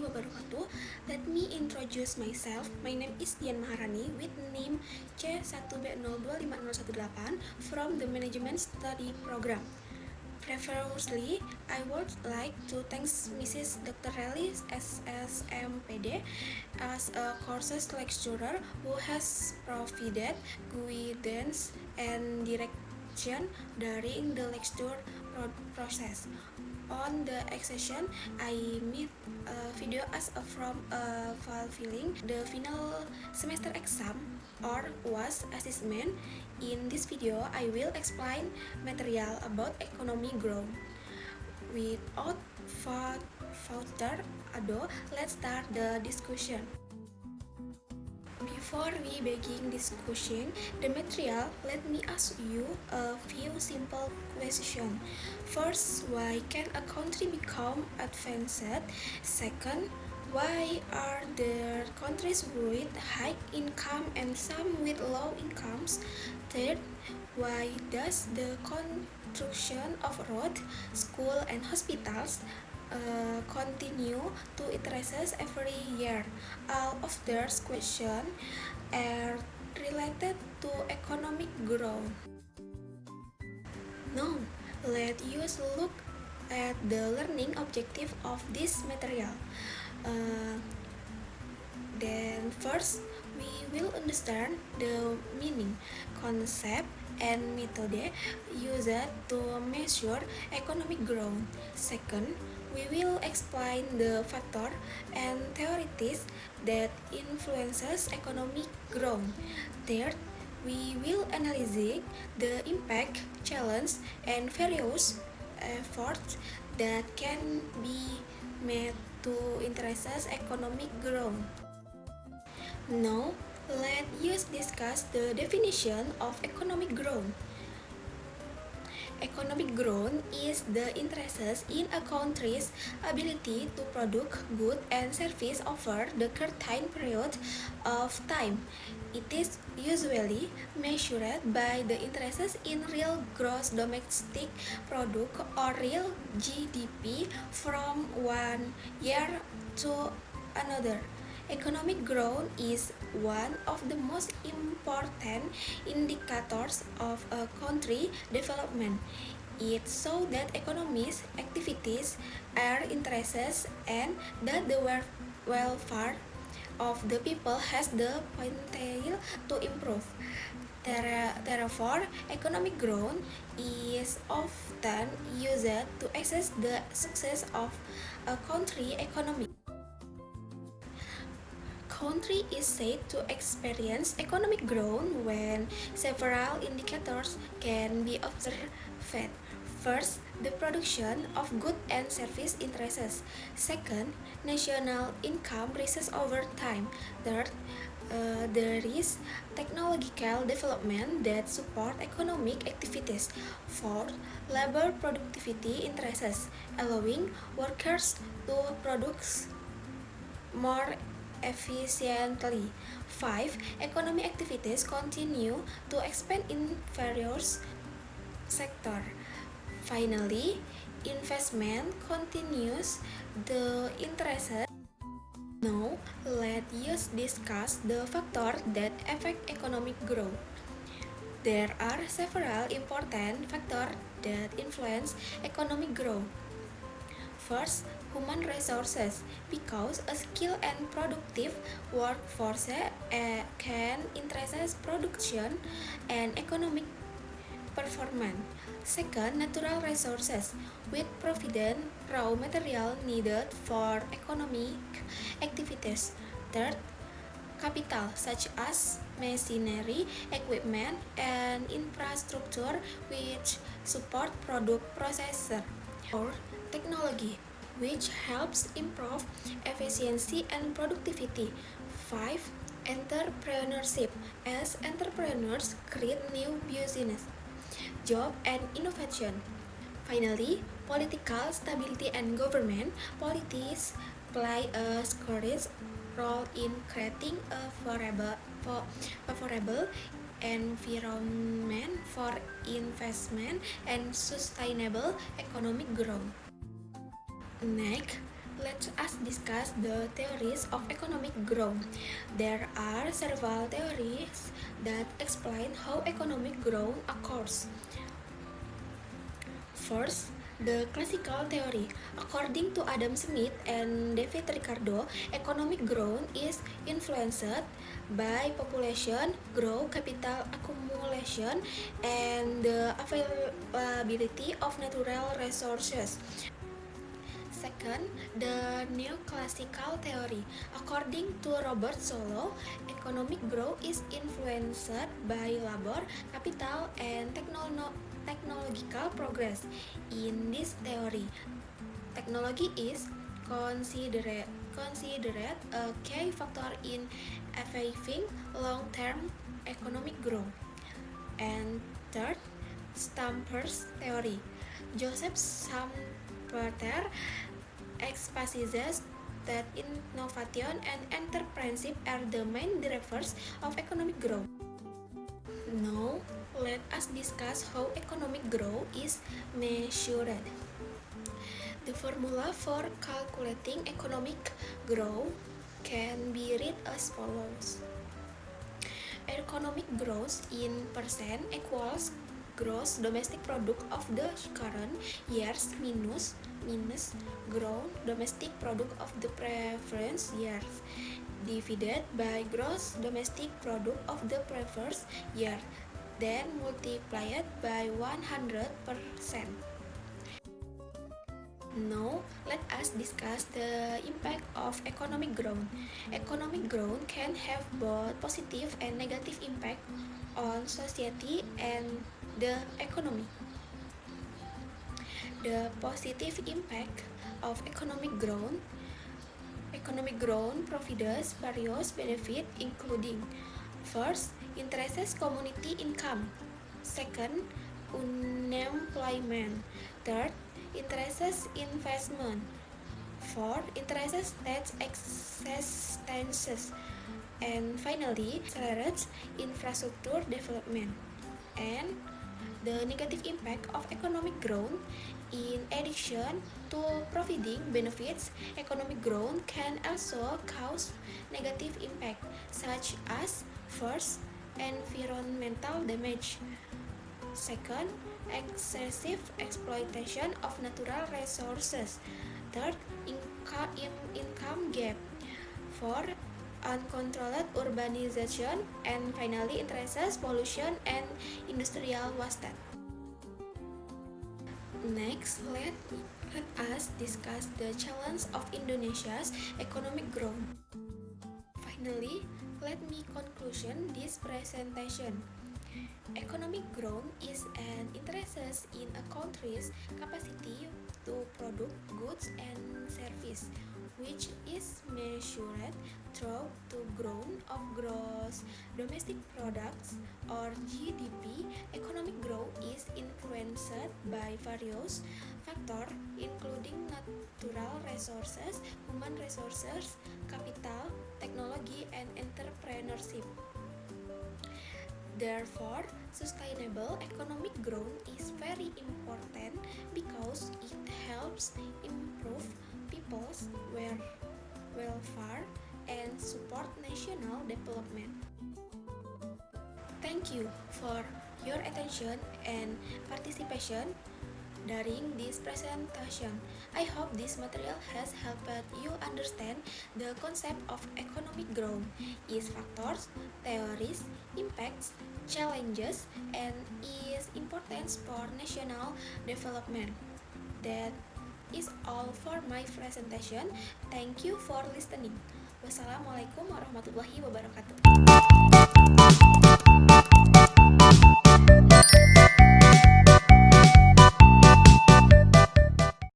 wabarakatuh. Let me introduce myself. My name is Dian Maharani with name C1B025018 from the Management Study Program. Previously, I would like to thank Mrs. Dr. Relly SSMPD as a courses lecturer who has provided guidance and direction during the lecture process. On the session, I made a video as from fulfilling the final semester exam or was assessment. In this video, I will explain material about economic growth. Without further ado, let's start the discussion. Before we begin discussion the material, let me ask you a few simple questions. First, why can a country become advanced? Second, why are there countries with high income and some with low incomes? Third, why does the construction of roads, schools, and hospitals continue to increase every year? All of these questions are related to economic growth. Now, let us look at the learning objective of this material. Then first, we will understand the meaning, concept, and method used to measure economic growth. Second, we will explain the factor and theories that influences economic growth. Third, we will analyze the impact, challenge, and various efforts that can be made to increase economic growth. Now, let us discuss the definition of economic growth. Economic growth is the interest in a country's ability to produce goods and services over the certain period of time. It is usually measured by the interest in real gross domestic product or real GDP from one year to another. Economic growth is one of the most important indicators of a country's development. It shows that economic activities are interests and that the welfare of the people has the potential to improve. Therefore, economic growth is often used to assess the success of a country's economy. Country is said to experience economic growth when several indicators can be observed. First, the production of goods and service increases. Second, national income rises over time. Third, there is technological development that support economic activities. Fourth, labor productivity increases, allowing workers to produce more efficiently. 5. Economic activities continue to expand in various sectors. Finally, investment continues the interest. Now, let us discuss the factors that affect economic growth. There are several important factors that influence economic growth. First, human resources, because a skilled and productive workforce can increase production and economic performance. Second, natural resources, with provident raw material needed for economic activities. Third, capital, such as machinery, equipment, and infrastructure which support product processor. Or technology, which helps improve efficiency and productivity. 5. Entrepreneurship, as entrepreneurs create new business, job, and innovation. Finally, political stability and government policies play a crucial role in creating a favorable environment for investment and sustainable economic growth. Next, Let us discuss the theories of economic growth. There are several theories that explain how economic growth occurs. First, the classical theory. According to Adam Smith and David Ricardo, economic growth is influenced by population growth, capital accumulation, and the availability of natural resources. Second, the neoclassical theory. According to Robert Solow, economic growth is influenced by labor, capital, and technological progress. In this theory, technology is considered a key factor in achieving long-term economic growth. And third, Stamper's theory. Joseph Stamper emphasizes that innovation and entrepreneurship are the main drivers of economic growth. Now, let us discuss how economic growth is measured. The formula for calculating economic growth can be read as follows. Economic growth in percent equals gross domestic product of the current years minus gross domestic product of the previous years divided by gross domestic product of the previous year, then multiplied by 100%. Now, let us discuss the impact of economic growth. Economic growth can have both positive and negative impact on society and the economy. The positive impact of economic growth provides various benefits including: first, increases community income; second, unemployment; third, increases investment; fourth, increases state expenses; and finally, accelerates infrastructure development. And the negative impact of economic growth. In addition to providing benefits, economic growth can also cause negative impact, such as first, environmental damage; second, excessive exploitation of natural resources; third, income gap; fourth, uncontrolled urbanization; and finally, increases pollution and industrial waste. Next, let us discuss the challenge of Indonesia's economic growth. Finally, let me conclusion this presentation. Economic growth is an interest in a country's capacity to produce goods and services, which is measured through the growth of gross domestic products or GDP. Economic growth is influenced by various factors including natural resources, human resources, capital, technology, and entrepreneurship. Therefore, sustainable economic growth is very important because it helps improve people's welfare and support national development. Thank you for your attention and participation during this presentation. I hope this material has helped you understand the concept of economic growth, its factors, theories, impacts, challenges, and its importance for national development. That is all for my presentation. Thank you for listening. Wassalamualaikum warahmatullahi wabarakatuh.